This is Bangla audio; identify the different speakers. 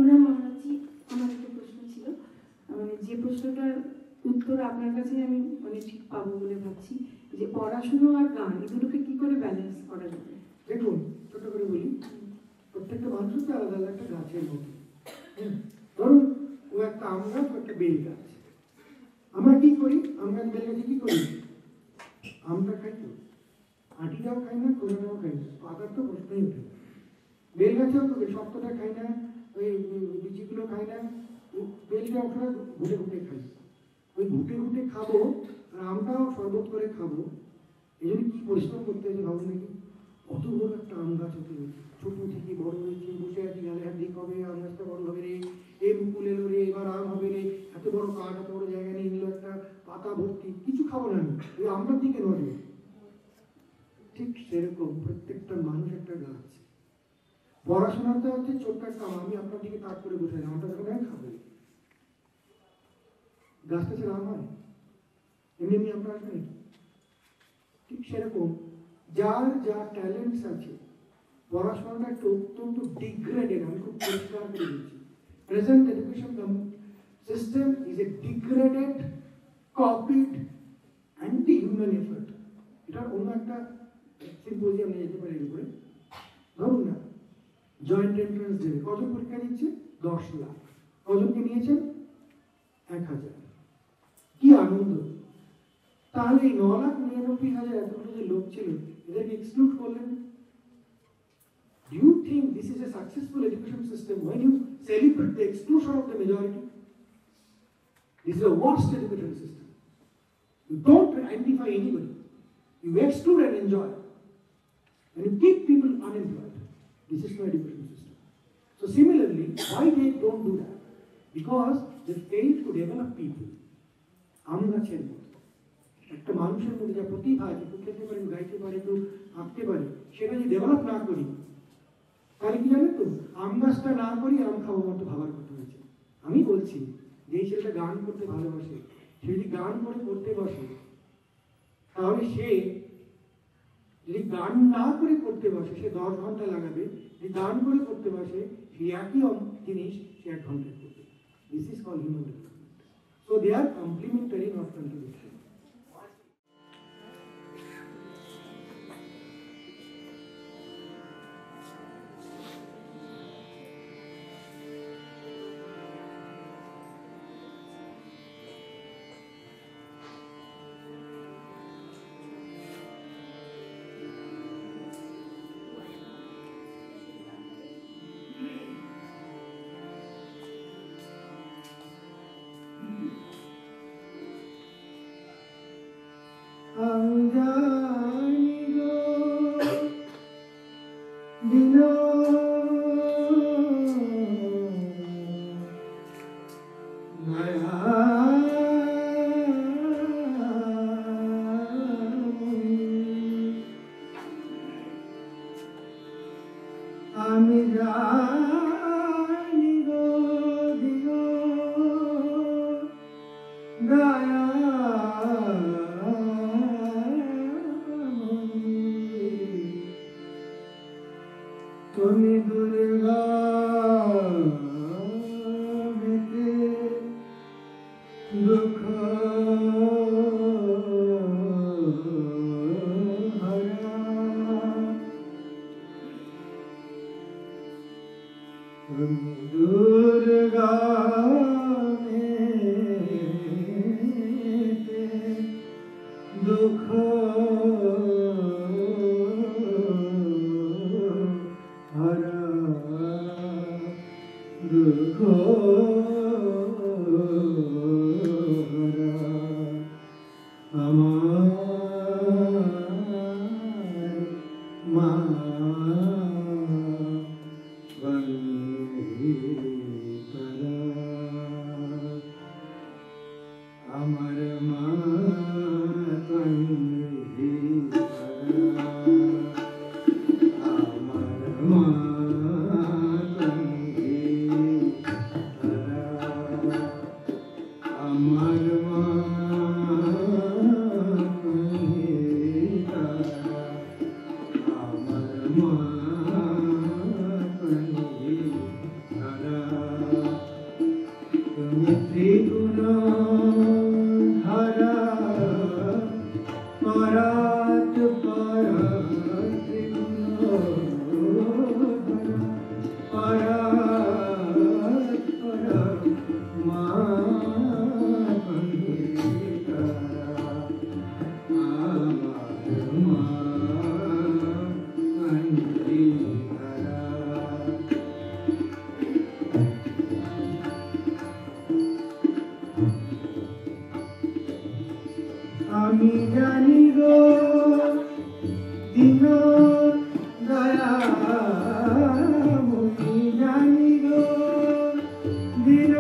Speaker 1: প্রণাম মহারাজজি, আমার একটা প্রশ্ন ছিল, মানে যে প্রশ্নটার উত্তর আপনার কাছে আমি মানে ঠিক পাবো বলে ভাবছি, যে পড়াশুনো আর গান এই দুটোকে কি করে ব্যালেন্স করা যাবে?
Speaker 2: দেখুন, ছোট করে বলি, প্রত্যেকটা মানুষের তো আলাদা আলাদা একটা গাছের মতো। ধরুন ও একটা আম গাছ, একটা বেল গাছ। আমরা কি করি? আম গাছ বেল গাছে কি করি? আমটা খাই তো, আটিটাও খাই না, খোসাটাও খাই না, পাতার তো প্রশ্নই ওঠে না। বেল গাছেও তো শক্তটা খাই না, ওই বিচিগুলো খাই না, বেলটা ওখানে ঘুটে ঘুটে খাই। ওই ঘুটে ঘুটে খাবো আর আমটাও শরবত করে খাবো, এই জন্য কি পরিশ্রম করতে হয়েছে ভাবুন নাকি। অত বড় একটা আম গাছ হতে হয়েছে, ছোট থেকে বড় হয়েছে, বসে আছি গালে হাত দিয়ে কবে আম গাছটা বড় হবে রে, এই মুকুল এলো রে, এবার আম হবে রে, এত বড় কাঠ, এত বড় জায়গা নিয়ে নিল, একটা পাতা ভর্তি, কিছু খাবো না আমি, ওই আমটার দিকে নজর। ঠিক সেরকম প্রত্যেকটা মানুষ একটা গাছ। পড়াশোনাটা হচ্ছে ছোট্ট একটা আম, আমি আপনার দিকে তাক করে বসে আমটা যখন আমি খাবো, গাছটা ছেড়ে আম হয় এমনি এমনি আমরা আসবে নাকি? ঠিক সেরকম যার যা ট্যালেন্টস আছে, পড়াশোনাটা একটা অত্যন্ত ডিগ্রেডেড, আমি খুব পরিষ্কার করে দিচ্ছি, present education system is a degraded, copied, anti human effort. এটা অন্য একটা সিম্পোজিয়াম নিয়ে যেতে পারি এর উপরে। ধরুন না, জয়েন্ট এন্ট্রান্স দেবে, কজন পরীক্ষা দিচ্ছে? 10 লাখ। কজনকে নিয়েছেন? 1000। কি আনন্দ! তাহলে এই 9,99,000 এতগুলো যে লোক ছিল, এদেরকে এক্সক্লুড করলেন। Do you think this is a successful education system when you celebrate the exclusion of the majority? This is the worst education system. You don't identify anybody. You exclude and enjoy. And you keep people unemployed. This is no education system. So similarly, why they don't do that? Because they fail to develop people. আমরা ছেড়ে একটা মানুষের মধ্যে যা প্রতিভা আছে, কেউ খেলতে পারে, গাইতে পারে, কেউ আঁকতে পারে, সেটা যদি ডেভেলপ না করি, তাহলে কি জানেন তো, আম গাছটা না করি আম খাবো মতো ভাবার কথা হয়েছে। আমি বলছি যে ছেলেটা গান করতে ভালোবাসে, সে যদি গান করে পড়তে বসে, তাহলে সে যদি গান না করে পড়তে বসে, সে 10 ঘন্টা লাগাবে। যদি গান করে পড়তে বসে, সেই একই জিনিস সে 1 ঘন্টায় করবে। This is called human development. So they are complementary, not contribution. ত্রিগুণ ধারা পরাত পরা ত্রিগুণ ধারা পরাত পরা মা আমি জানি গো দিন দয়াময়ী জানি গো দিন